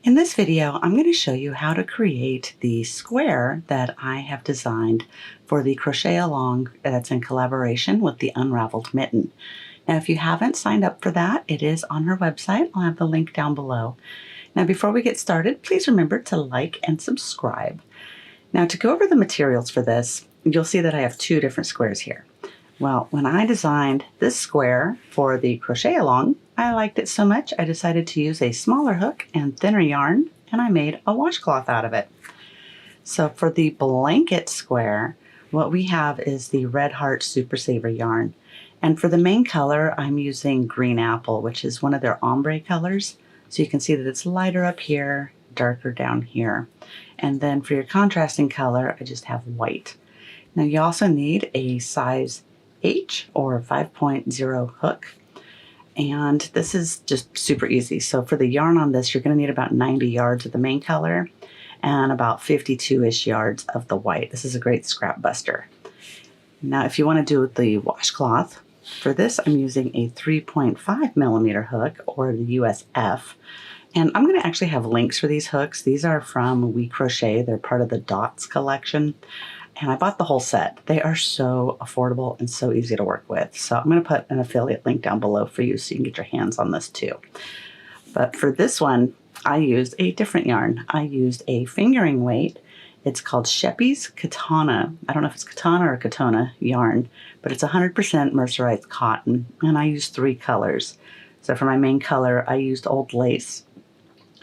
In this video, I'm going to show you how to create the square that I have designed for the crochet along that's in collaboration with the Unraveled Mitten. Now, if you haven't signed up for that, it is on her website. I'll have the link down below. Now, before we get started, please remember to like and subscribe. Now, to go over the materials for this, you'll see that I have two different squares here. Well, when I designed this square for the crochet along, I liked it so much I decided to use a smaller hook and thinner yarn, and I made a washcloth out of it. So for the blanket square, what we have is the Red Heart Super Saver yarn. And for the main color, I'm using Green Apple, which is one of their ombre colors. So you can see that it's lighter up here, darker down here. And then for your contrasting color, I just have white. Now you also need a size H or 5.0 hook. And this is just super easy. So for the yarn on this, you're going to need about 90 yards of the main color and about 52-ish yards of the white. This is a great scrap buster. Now, if you want to do the washcloth, for this I'm using a 3.5 millimeter hook or the USF. And I'm going to actually have links for these hooks. These are from We Crochet. They're part of the Dots collection. And I bought the whole set. They are so affordable and so easy to work with. So I'm going to put an affiliate link down below for you so you can get your hands on this too. But for this one, I used a different yarn. I used a fingering weight. It's called Sheppy's Katana. I don't know if it's Katana or Katona yarn, but it's 100% mercerized cotton. And I used 3 colors. So for my main color, I used Old Lace.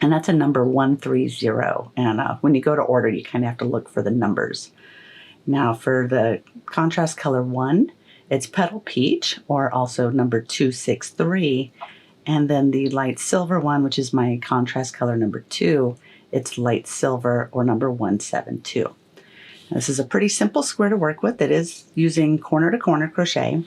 And that's a number 130. And when you go to order, you kind of have to look for the numbers. Now for the contrast color 1, it's Petal Peach, or also number 263. And then the light silver one, which is my contrast color number 2, it's Light Silver, or number 172. Now, this is a pretty simple square to work with. It is using corner to corner crochet.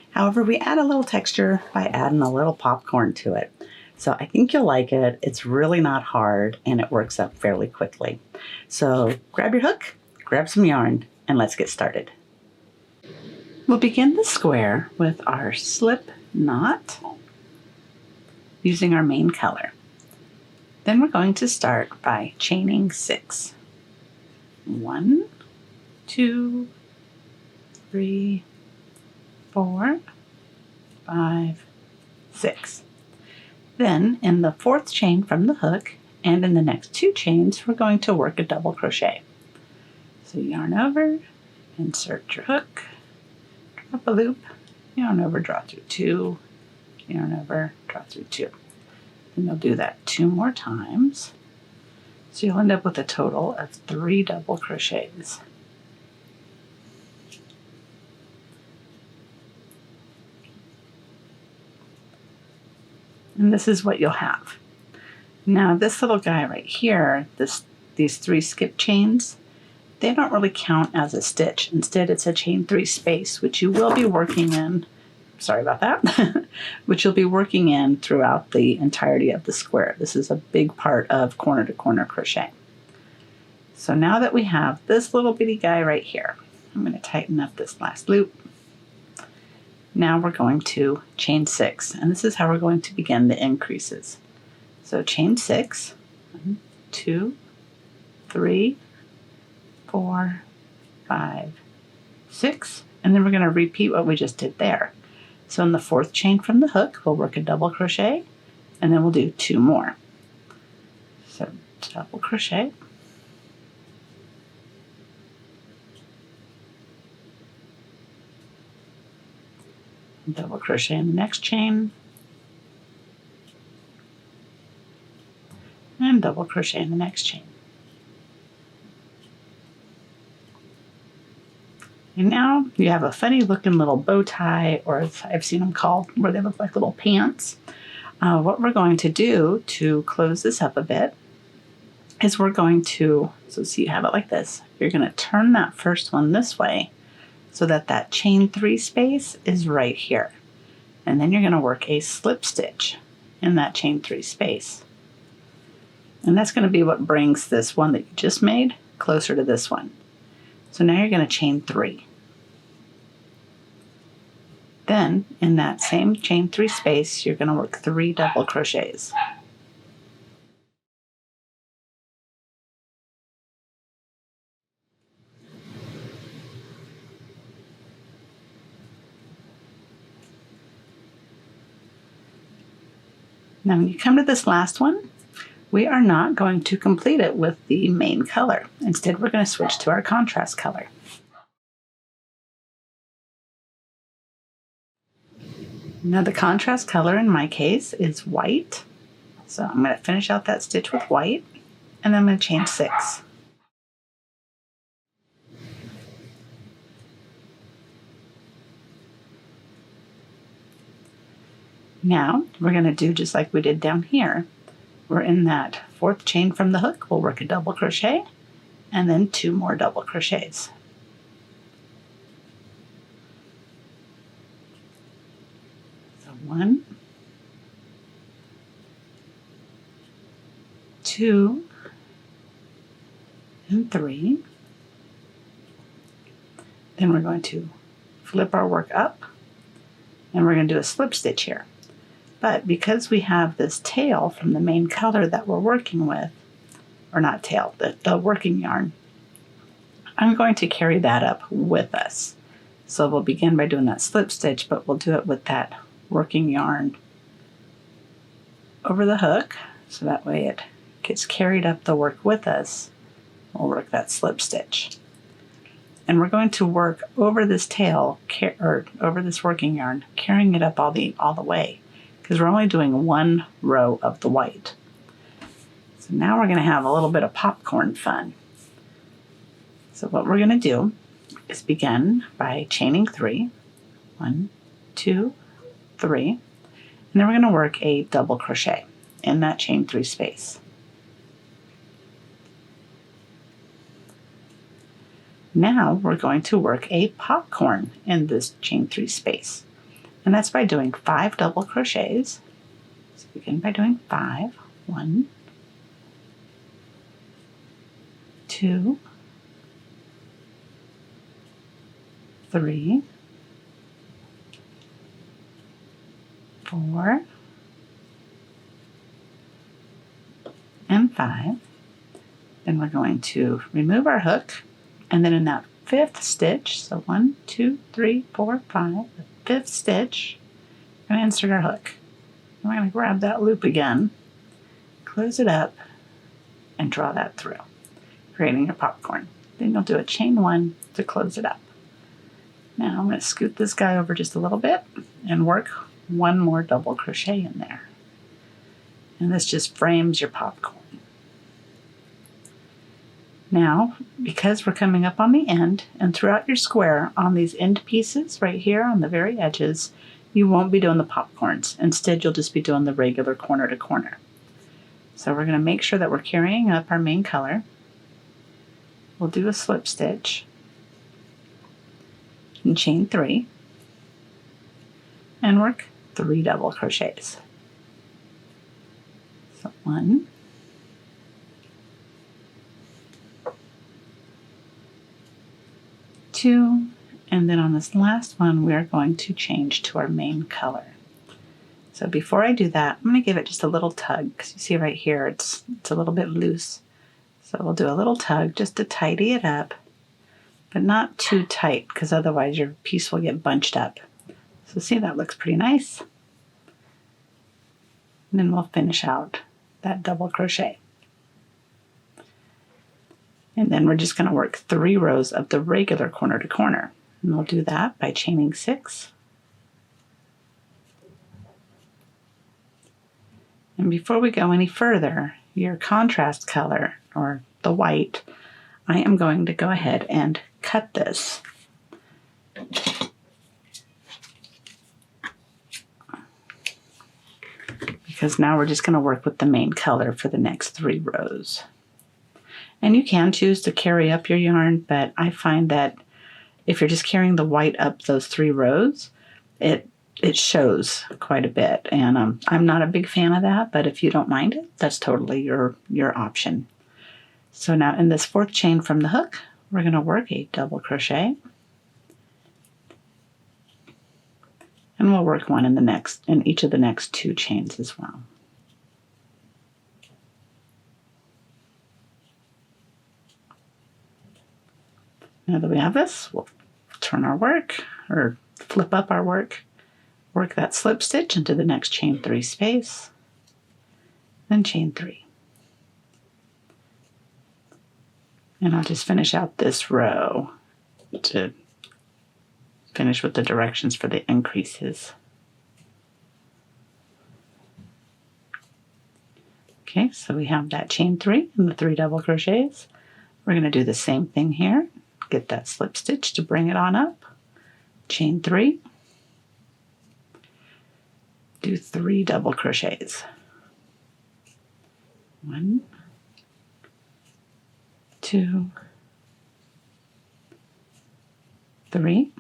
However, we add a little texture by adding a little popcorn to it. So I think you'll like it. It's really not hard, and it works up fairly quickly. So grab your hook, grab some yarn, and let's get started. We'll begin the square with our slip knot using our main color. Then we're going to start by chaining 6. 1, 2, 3, 4, 5, 6. Then in the 4th chain from the hook and in the next 2 chains, we're going to work a double crochet. So yarn over, insert your hook, drop a loop, yarn over, draw through 2, yarn over, draw through 2. And you'll do that 2 more times. So you'll end up with a total of 3 double crochets. And this is what you'll have. Now this little guy right here, these 3 skip chains, they don't really count as a stitch. Instead, it's a chain 3 space, which you will be working in, sorry about that, which you'll be working in throughout the entirety of the square. This is a big part of corner to corner crochet. So now that we have this little bitty guy right here, I'm going to tighten up this last loop. Now we're going to chain 6, and this is how we're going to begin the increases. So chain 6, 1, 2, 3, 4, 5, 6, and then we're going to repeat what we just did there. So in the 4th chain from the hook, we'll work a double crochet, and then we'll do 2 more. So double crochet, double crochet in the next chain, and double crochet in the next chain. And now you have a funny looking little bow tie, or as I've seen them called, where they look like little pants. What we're going to do to close this up a bit is we're going to, so see you have it like this, you're going to turn that first one this way so that that chain 3 space is right here. And then you're going to work a slip stitch in that chain 3 space. And that's going to be what brings this one that you just made closer to this one. So now you're going to chain 3. Then in that same chain 3 space, you're going to work 3 double crochets. Now when you come to this last one, we are not going to complete it with the main color. Instead, we're going to switch to our contrast color. Now the contrast color in my case is white. So I'm going to finish out that stitch with white, and then I'm going to chain 6. Now we're going to do just like we did down here. We're in that 4th chain from the hook. We'll work a double crochet and then 2 more double crochets. So 1, 2, and 3. Then we're going to flip our work up, and we're going to do a slip stitch here. But because we have this tail from the main color that we're working with, or not tail, the working yarn, I'm going to carry that up with us. So we'll begin by doing that slip stitch, but we'll do it with that working yarn over the hook, so that way it gets carried up the work with us. We'll work that slip stitch. And we're going to work over this tail, or over this working yarn, carrying it up all the way, because we're only doing 1 row of the white. So now we're going to have a little bit of popcorn fun. So what we're going to do is begin by chaining 3. 1, 2, 3. And then we're going to work a double crochet in that chain 3 space. Now we're going to work a popcorn in this chain 3 space. And that's by doing 5 double crochets. So begin by doing 5. 1, 2, 3, 4, and 5. Then we're going to remove our hook, and then in that 5th stitch, so 1, 2, 3, 4, 5, the 5th stitch, we're going to insert our hook. And we're going to grab that loop again, close it up, and draw that through, creating your popcorn. Then you'll do a chain 1 to close it up. Now I'm going to scoot this guy over just a little bit and work 1 more double crochet in there. And this just frames your popcorn. Now, because we're coming up on the end, and throughout your square, on these end pieces right here on the very edges, you won't be doing the popcorns. Instead, you'll just be doing the regular corner to corner. So we're going to make sure that we're carrying up our main color. We'll do a slip stitch and chain 3 and work 3 double crochets. So 1, 2, and then on this last one we are going to change to our main color. So before I do that, I'm going to give it just a little tug, because you see right here it's a little bit loose. So we'll do a little tug just to tidy it up, but not too tight, because otherwise your piece will get bunched up. So see, that looks pretty nice. And then we'll finish out that double crochet. And then we're just going to work 3 rows of the regular corner to corner. And we'll do that by chaining 6. And before we go any further, your contrast color, or the white, I am going to go ahead and cut this. Because now we're just going to work with the main color for the next 3 rows. And you can choose to carry up your yarn, but I find that if you're just carrying the white up those 3 rows, it shows quite a bit. And I'm not a big fan of that, but if you don't mind it, that's totally your option. So now in this 4th chain from the hook, we're going to work a double crochet. And we'll work 1 in each of the next 2 chains as well. Now that we have this, we'll turn our work, or flip up our work, work that slip stitch into the next chain 3 space, then chain 3. And I'll just finish out this row to finish with the directions for the increases. Okay, so we have that chain 3 and the 3 double crochets. We're going to do the same thing here. Get that slip stitch to bring it on up. Chain 3. Do 3 double crochets. 1, 2, 3,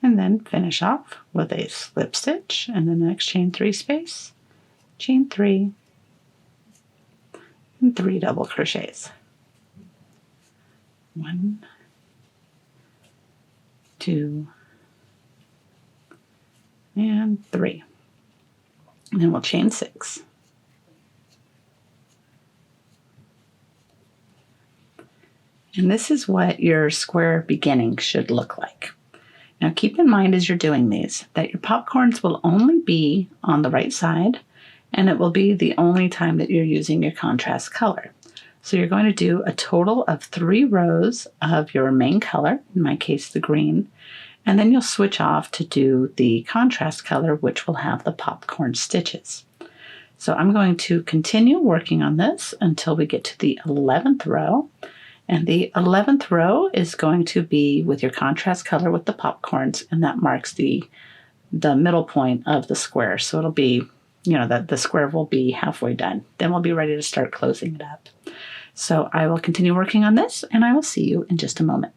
and then finish off with a slip stitch and then the next chain 3 space, chain 3, and 3 double crochets. 1, 2, and 3. And then we'll chain 6. And this is what your square beginning should look like. Now keep in mind as you're doing these that your popcorns will only be on the right side, and it will be the only time that you're using your contrast color. So you're going to do a total of 3 rows of your main color, in my case the green, and then you'll switch off to do the contrast color, which will have the popcorn stitches. So I'm going to continue working on this until we get to the 11th row. And the 11th row is going to be with your contrast color with the popcorns, and that marks the middle point of the square. So it'll be, that the square will be halfway done. Then we'll be ready to start closing it up. So I will continue working on this, and I will see you in just a moment.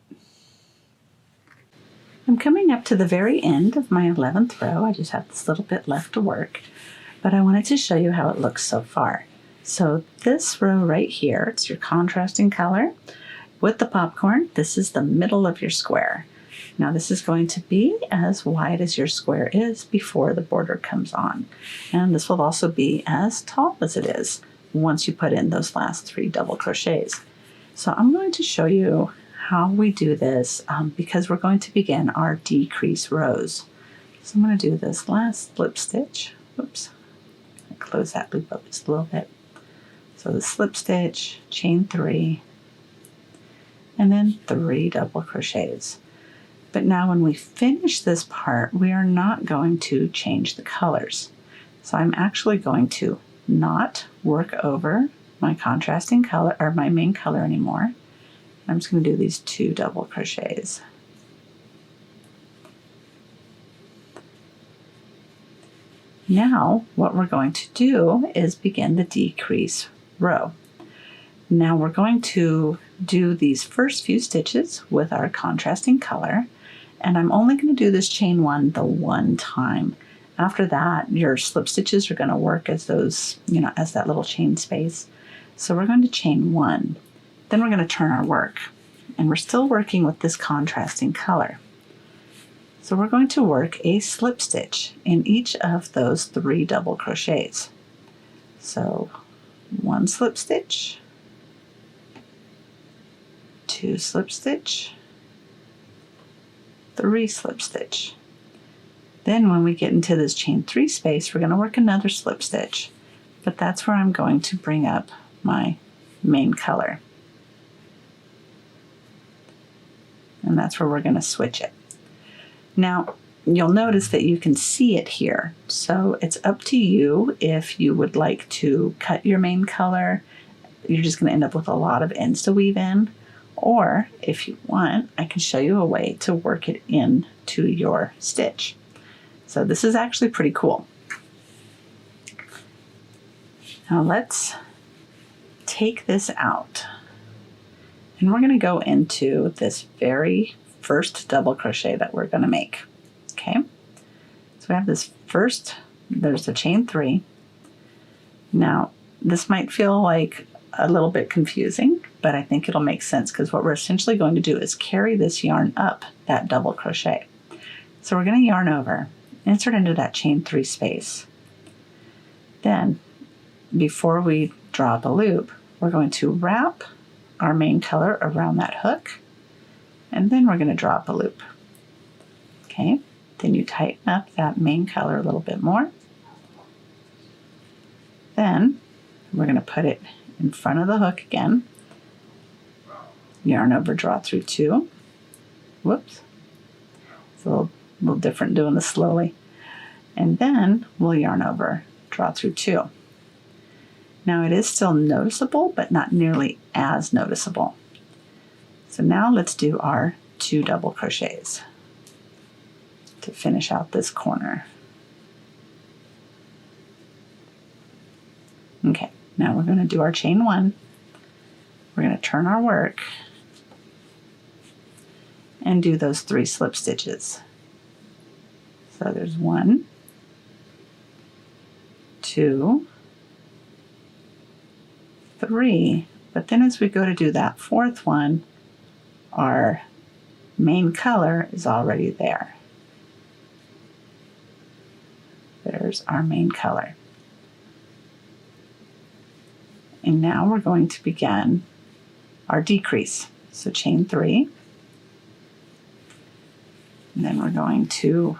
I'm coming up to the very end of my 11th row. I just have this little bit left to work, but I wanted to show you how it looks so far. So this row right here, it's your contrasting color with the popcorn. This is the middle of your square. Now this is going to be as wide as your square is before the border comes on. And this will also be as tall as it is once you put in those last 3 double crochets. So I'm going to show you how we do this because we're going to begin our decrease rows. So I'm going to do this last slip stitch. Oops, close that loop up just a little bit. So the slip stitch, chain 3, and then 3 double crochets. But now when we finish this part, we are not going to change the colors. So I'm actually going to not work over my contrasting color or my main color anymore. I'm just going to do these 2 double crochets. Now what we're going to do is begin the decrease row. Now we're going to do these first few stitches with our contrasting color, and I'm only going to do this chain 1 the one time. After that, your slip stitches are going to work as those, as that little chain space. So we're going to chain 1. Then we're going to turn our work, and we're still working with this contrasting color. So we're going to work a slip stitch in each of those 3 double crochets. So 1 slip stitch, 2 slip stitch, 3 slip stitch. Then when we get into this chain 3 space, we're going to work another slip stitch, but that's where I'm going to bring up my main color. And that's where we're going to switch it. Now, you'll notice that you can see it here. So it's up to you if you would like to cut your main color. You're just going to end up with a lot of ends to weave in. Or if you want, I can show you a way to work it into your stitch. So this is actually pretty cool. Now let's take this out. And we're going to go into this very first double crochet that we're going to make. Okay, so we have this first, there's a chain 3. Now this might feel like a little bit confusing, but I think it'll make sense because what we're essentially going to do is carry this yarn up that double crochet. So we're going to yarn over, insert into that chain 3 space. Then before we draw the loop, we're going to wrap our main color around that hook, and then we're going to draw up a loop. Okay, then you tighten up that main color a little bit more. Then We're going to put it in front of the hook again. Yarn over, draw through 2. Whoops. It's a little different doing this slowly. And then we'll yarn over, draw through 2. Now it is still noticeable, but not nearly as noticeable. So now let's do our 2 double crochets to finish out this corner. Okay, now we're going to do our chain 1. We're going to turn our work and do those 3 slip stitches. So there's 1, 2, 3, but then as we go to do that 4th one, our main color is already there. There's our main color. And now we're going to begin our decrease. So chain 3, and then we're going to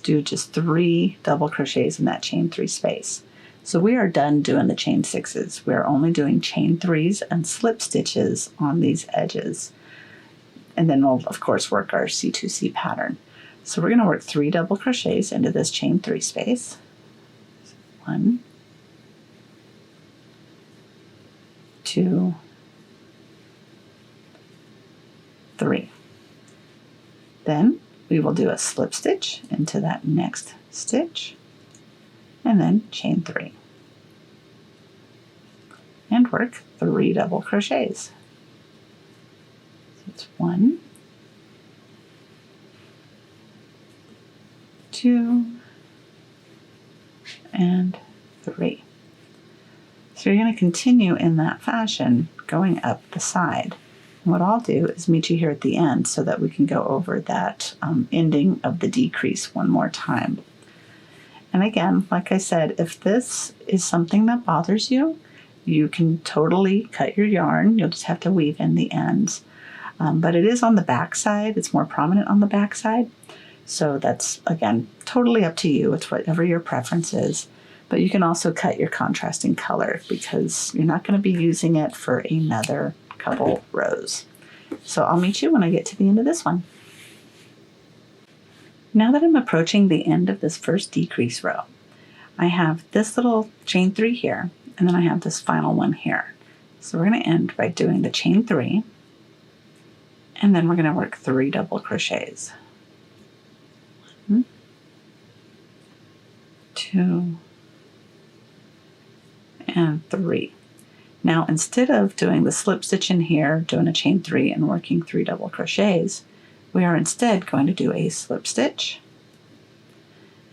do just 3 double crochets in that chain 3 space. So we are done doing the chain 6s. We're only doing chain 3s and slip stitches on these edges. And then we'll, of course, work our C2C pattern. So we're going to work 3 double crochets into this chain 3 space. 1, 2, 3. Then we will do a slip stitch into that next stitch, and then chain 3. And work 3 double crochets. So it's 1, 2, and 3. So you're going to continue in that fashion, going up the side. And what I'll do is meet you here at the end so that we can go over that ending of the decrease one more time. And again, like I said, if this is something that bothers you, you can totally cut your yarn. You'll just have to weave in the ends. But it is on the back side. It's more prominent on the back side. So that's, again, totally up to you. It's whatever your preference is. But you can also cut your contrasting color because you're not going to be using it for another couple rows. So I'll meet you when I get to the end of this one. Now that I'm approaching the end of this first decrease row, I have this little chain 3 here, and then I have this final one here. So we're going to end by doing the chain 3, and then we're going to work 3 double crochets. 1, 2, and 3. Now instead of doing the slip stitch in here, doing a chain 3 and working 3 double crochets, we are instead going to do a slip stitch.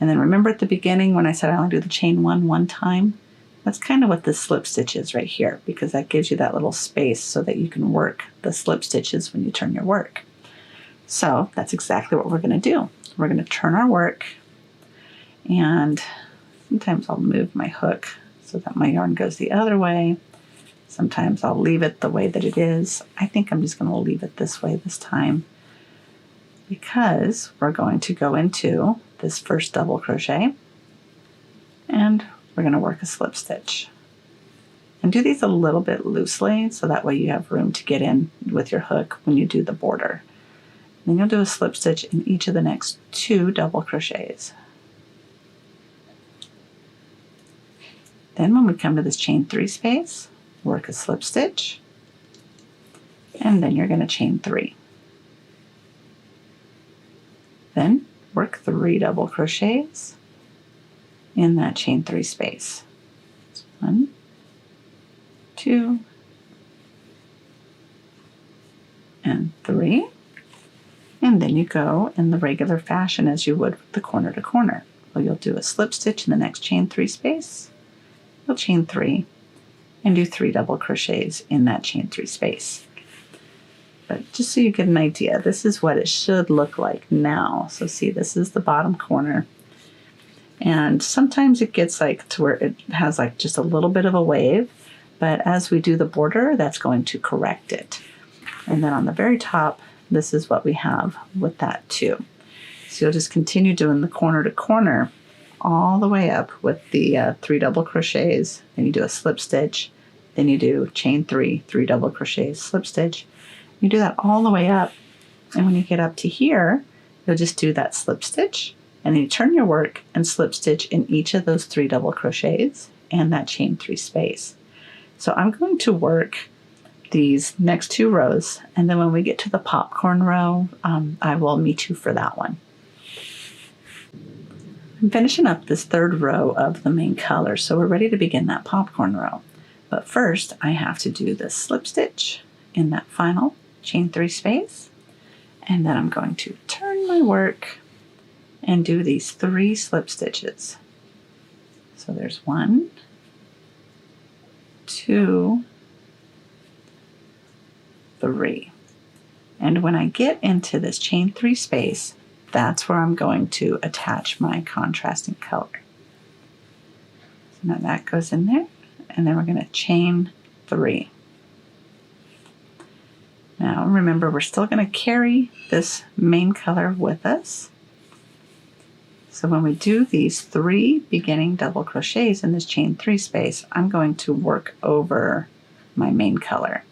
And then remember at the beginning when I said I only do the chain 1 time? That's kind of what this slip stitch is right here, because that gives you that little space so that you can work the slip stitches when you turn your work. So that's exactly what we're going to do. We're going to turn our work, and sometimes I'll move my hook so that my yarn goes the other way. Sometimes I'll leave it the way that it is. I think I'm just going to leave it this way this time because we're going to go into this first double crochet and we're going to work a slip stitch. And do these a little bit loosely so that way you have room to get in with your hook when you do the border. Then you'll do a slip stitch in each of the next 2 double crochets. Then when we come to this chain 3 space, work a slip stitch, and then you're going to chain 3. Then work 3 double crochets in that chain 3 space. 1, 2, and 3. And then you go in the regular fashion as you would the corner to corner. Well, you'll do a slip stitch in the next chain 3 space. You'll chain 3 and do 3 double crochets in that chain 3 space. But just so you get an idea, this is what it should look like now. So see, this is the bottom corner. And sometimes it gets like to where it has like just a little bit of a wave, but as we do the border, that's going to correct it. And then on the very top, this is what we have with that too. So you'll just continue doing the corner to corner all the way up with the 3 double crochets, then you do a slip stitch, then you do chain 3, 3 double crochets, slip stitch. You do that all the way up, and when you get up to here, you'll just do that slip stitch, and then you turn your work and slip stitch in each of those 3 double crochets and that chain 3 space. So I'm going to work these next 2 rows, and then when we get to the popcorn row, I will meet you for that one. I'm finishing up this 3rd row of the main color, so we're ready to begin that popcorn row. But first, I have to do the slip stitch in that final chain 3 space, and then I'm going to turn my work and do these 3 slip stitches. So there's 1, 2, 3. And when I get into this chain 3 space, that's where I'm going to attach my contrasting color. So now that goes in there, and then we're going to chain 3. Now remember, we're still going to carry this main color with us. So when we do these 3 beginning double crochets in this chain 3 space, I'm going to work over my main color.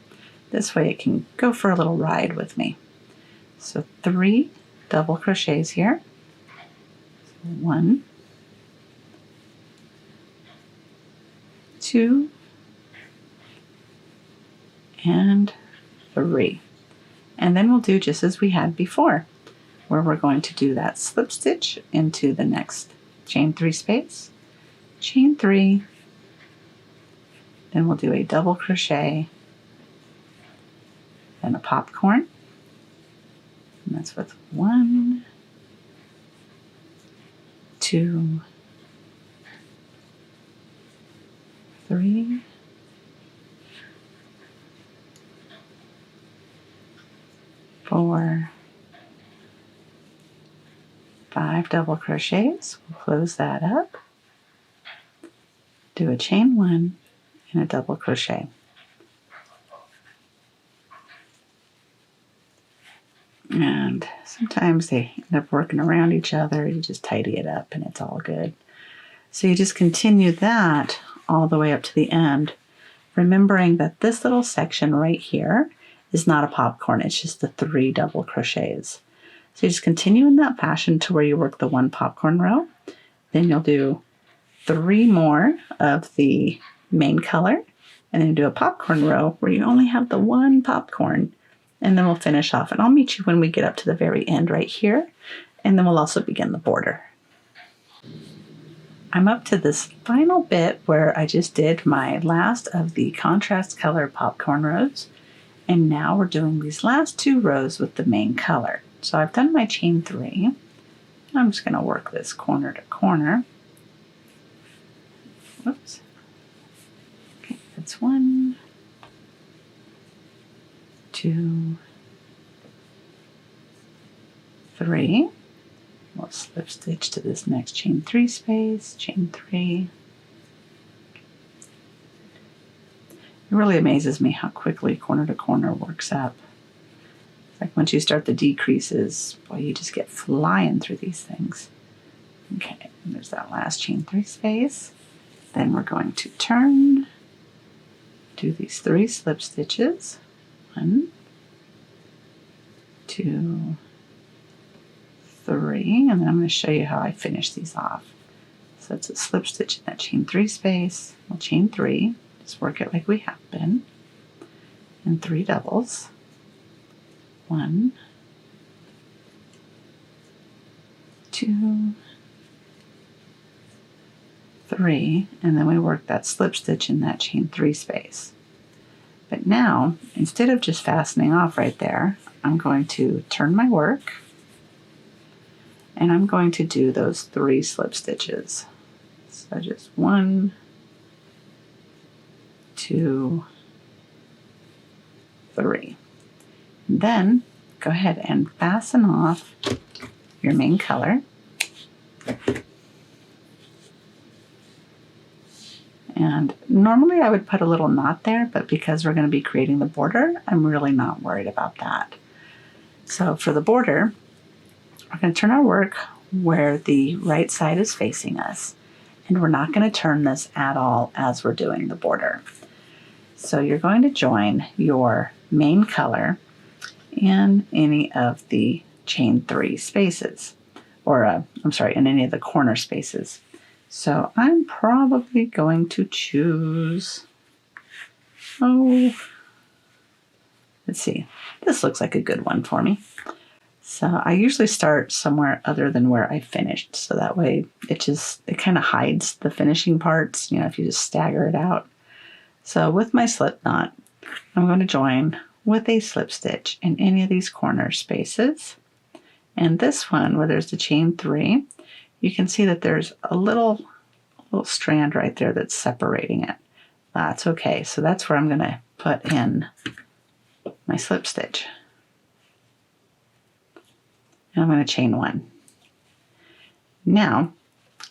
This way it can go for a little ride with me. So 3 double crochets here. 1, 2, and 3. And then we'll do just as we had before, where we're going to do that slip stitch into the next chain 3 space, chain 3, then we'll do a double crochet, then a popcorn, and that's with 1, 2, 3, 4, 5 double crochets. We'll close that up, do a chain 1 and a double crochet. And sometimes they end up working around each other. You just tidy it up and it's all good. So you just continue that all the way up to the end, remembering that this little section right here is not a popcorn. It's just the 3 double crochets. So you just continue in that fashion to where you work the 1 popcorn row. Then you'll do 3 more of the main color, and then do a popcorn row where you only have the 1 popcorn. And then we'll finish off, and I'll meet you when we get up to the very end right here, and then we'll also begin the border. I'm up to this final bit where I just did my last of the contrast color popcorn rows, and now we're doing these last 2 rows with the main color. So I've done my chain 3. I'm just going to work this corner to corner. Whoops. Okay, that's 1, 2, 3. We'll slip stitch to this next chain 3 space, chain 3. It really amazes me how quickly corner to corner works up. It's like once you start the decreases, boy, you just get flying through these things. Okay, and there's that last chain 3 space. Then we're going to turn, do these 3 slip stitches. 1, 2, 3, and then I'm going to show you how I finish these off. So it's a slip stitch in that chain 3 space. We'll chain 3, just work it like we have been, and 3 doubles. 1, 2, 3, and then we work that slip stitch in that chain 3 space. But now, instead of just fastening off right there, I'm going to turn my work, and I'm going to do those 3 slip stitches. So just 1, 2, 3. And then go ahead and fasten off your main color. And normally I would put a little knot there, but because we're going to be creating the border, I'm really not worried about that. So for the border, we're going to turn our work where the right side is facing us. And we're not going to turn this at all as we're doing the border. So you're going to join your main color in any of the chain 3 spaces, or in any of the corner spaces. So I'm probably going to choose, let's see, this looks like a good one for me. So I usually start somewhere other than where I finished, so that way it kind of hides the finishing parts, if you just stagger it out. So with my slip knot, I'm going to join with a slip stitch in any of these corner spaces. And this one, where there's the chain 3, you can see that there's a little strand right there that's separating it. That's okay. So that's where I'm going to put in my slip stitch. And I'm going to chain 1. Now,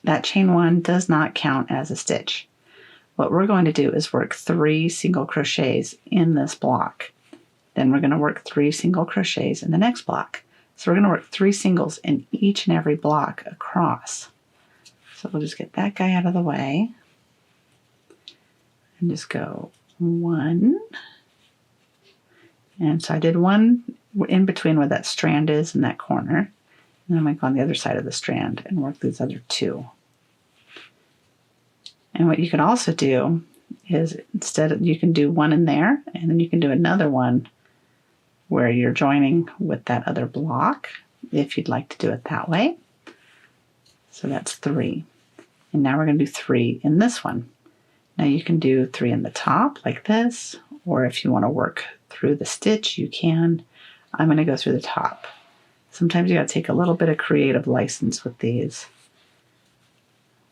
that chain 1 does not count as a stitch. What we're going to do is work 3 single crochets in this block. Then we're going to work 3 single crochets in the next block. So we're going to work 3 singles in each and every block across. So we'll just get that guy out of the way. And just go 1. And so I did 1 in between where that strand is in that corner. And then I'm going to go on the other side of the strand and work these other 2. And what you can also do is you can do 1 in there, and then you can do another one where you're joining with that other block, if you'd like to do it that way. So that's 3. And now we're going to do 3 in this one. Now you can do 3 in the top like this, or if you want to work through the stitch, you can. I'm going to go through the top. Sometimes you got to take a little bit of creative license with these.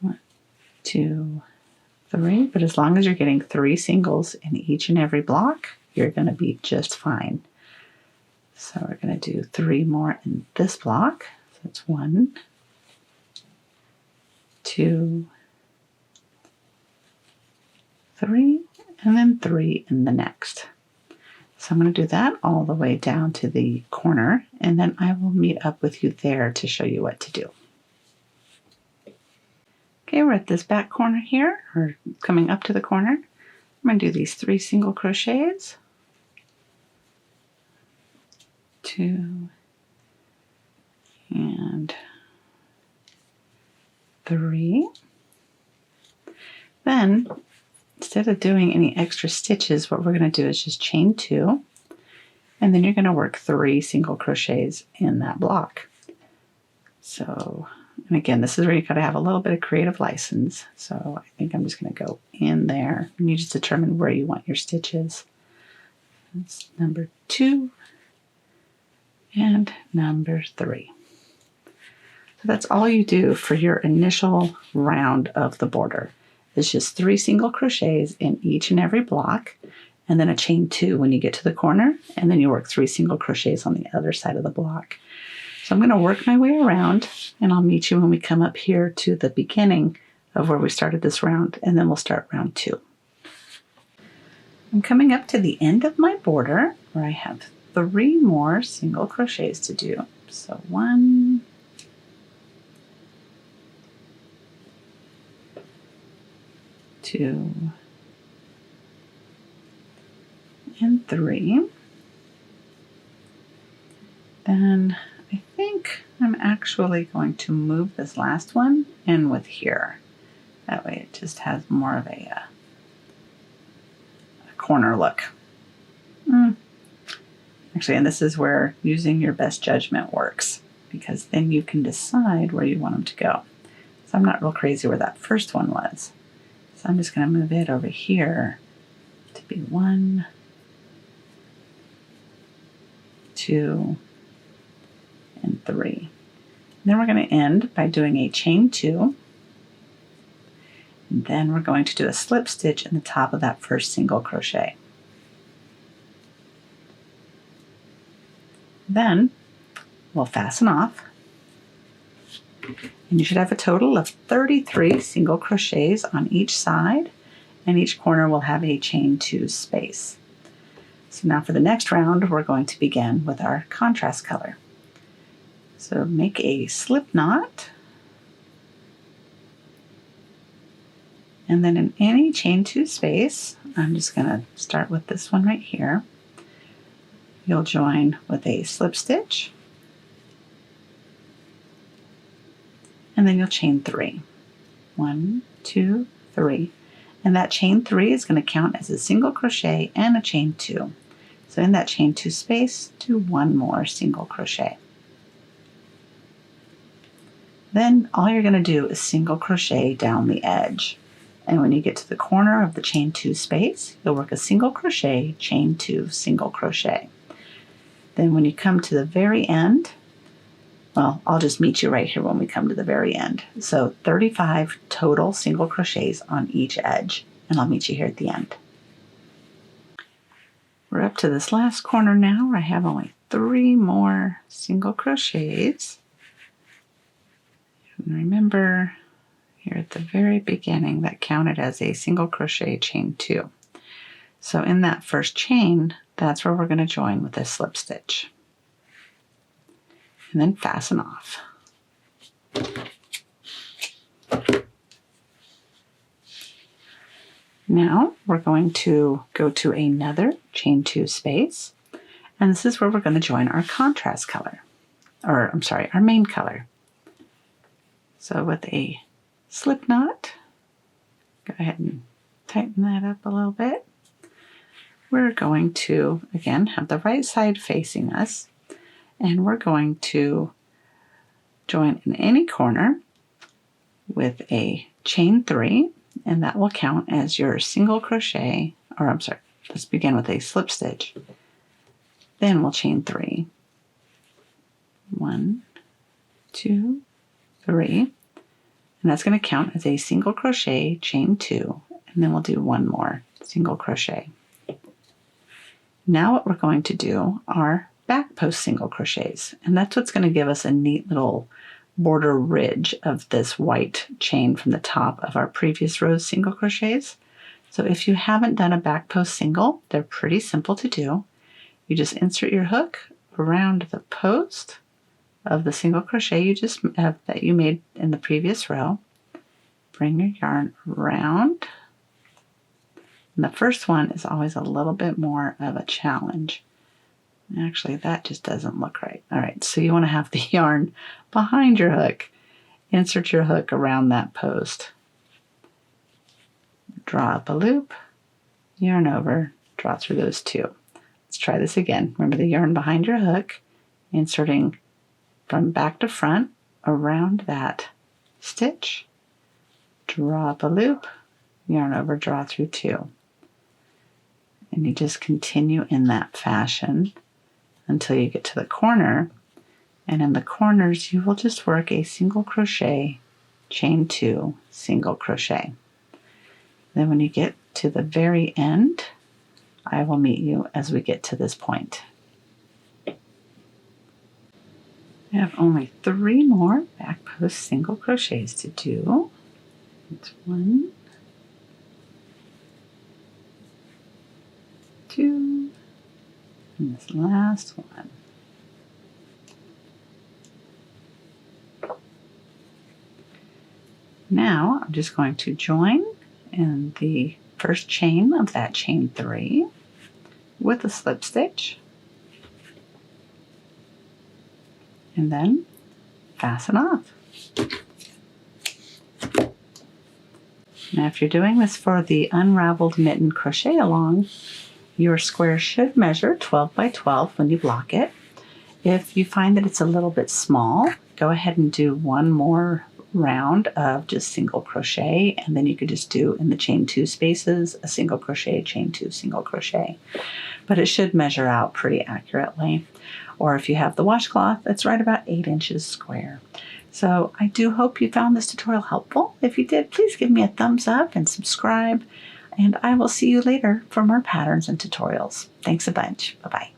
1, 2, 3. But as long as you're getting 3 singles in each and every block, you're going to be just fine. So we're going to do 3 more in this block. So that's 1, 2, 3, and then 3 in the next. So I'm going to do that all the way down to the corner, and then I will meet up with you there to show you what to do. Okay, we're at this back corner here, or coming up to the corner. I'm going to do these 3 single crochets. 2 and 3. Then, instead of doing any extra stitches, what we're going to do is just chain 2, and then you're going to work 3 single crochets in that block. So, and again, this is where you got to have a little bit of creative license. So I think I'm just going to go in there, and you just determine where you want your stitches. That's number 2 and number 3. So that's all you do for your initial round of the border. It's just 3 single crochets in each and every block, and then a chain 2 when you get to the corner, and then you work 3 single crochets on the other side of the block. So I'm going to work my way around, and I'll meet you when we come up here to the beginning of where we started this round, and then we'll start round 2. I'm coming up to the end of my border where I have 3 more single crochets to do. So 1, 2, and 3. Then I think I'm actually going to move this last one in with here. That way it just has more of a corner look. Actually, and this is where using your best judgment works, because then you can decide where you want them to go. So I'm not real crazy where that first one was. So I'm just going to move it over here to be 1, 2, and 3. And then we're going to end by doing a chain 2. And then we're going to do a slip stitch in the top of that first single crochet. Then we'll fasten off. And you should have a total of 33 single crochets on each side, and each corner will have a chain 2 space. So now for the next round, we're going to begin with our contrast color. So make a slip knot, and then in any chain 2 space, I'm just going to start with this one right here. You'll join with a slip stitch, and then you'll chain 3. 1, 2, 3. And that chain 3 is going to count as a single crochet and a chain 2. So in that chain 2 space, do 1 more single crochet. Then all you're going to do is single crochet down the edge. And when you get to the corner of the chain 2 space, you'll work a single crochet, chain 2, single crochet. Then when you come to the very end, well, I'll just meet you right here when we come to the very end. So 35 total single crochets on each edge, and I'll meet you here at the end. We're up to this last corner now where I have only 3 more single crochets. And remember, here at the very beginning, that counted as a single crochet, chain 2. So in that first chain, that's where we're going to join with a slip stitch. And then fasten off. Now we're going to go to another chain 2 space, and this is where we're going to join our contrast color, or I'm sorry, our main color. So with a slip knot, go ahead and tighten that up a little bit. We're going to, again, have the right side facing us, and we're going to join in any corner with a chain 3, and that will count as your single crochet, or I'm sorry, let's begin with a slip stitch. Then we'll chain 3. 1, 2, 3, and that's going to count as a single crochet, chain 2, and then we'll do 1 more single crochet. Now what we're going to do are back post single crochets, and that's what's going to give us a neat little border ridge of this white chain from the top of our previous row's single crochets. So if you haven't done a back post single, they're pretty simple to do. You just insert your hook around the post of the single crochet that you made in the previous row. Bring your yarn around. And the first one is always a little bit more of a challenge. Actually, that just doesn't look right. All right, so you want to have the yarn behind your hook. Insert your hook around that post. Draw up a loop, yarn over, draw through those 2. Let's try this again. Remember the yarn behind your hook, inserting from back to front around that stitch. Draw up a loop, yarn over, draw through 2. And you just continue in that fashion until you get to the corner, and in the corners you will just work a single crochet, chain 2, single crochet. Then when you get to the very end, I will meet you as we get to this point. I have only 3 more back post single crochets to do. It's 1, 2, and this last one. Now I'm just going to join in the first chain of that chain 3 with a slip stitch, and then fasten off. Now if you're doing this for the Unraveled Mitten crochet along, your square should measure 12 by 12 when you block it. If you find that it's a little bit small, go ahead and do 1 more round of just single crochet, and then you could just do in the chain 2 spaces a single crochet, chain 2, single crochet. But it should measure out pretty accurately. Or if you have the washcloth, it's right about 8 inches square. So I do hope you found this tutorial helpful. If you did, please give me a thumbs up and subscribe. And I will see you later for more patterns and tutorials. Thanks a bunch. Bye-bye.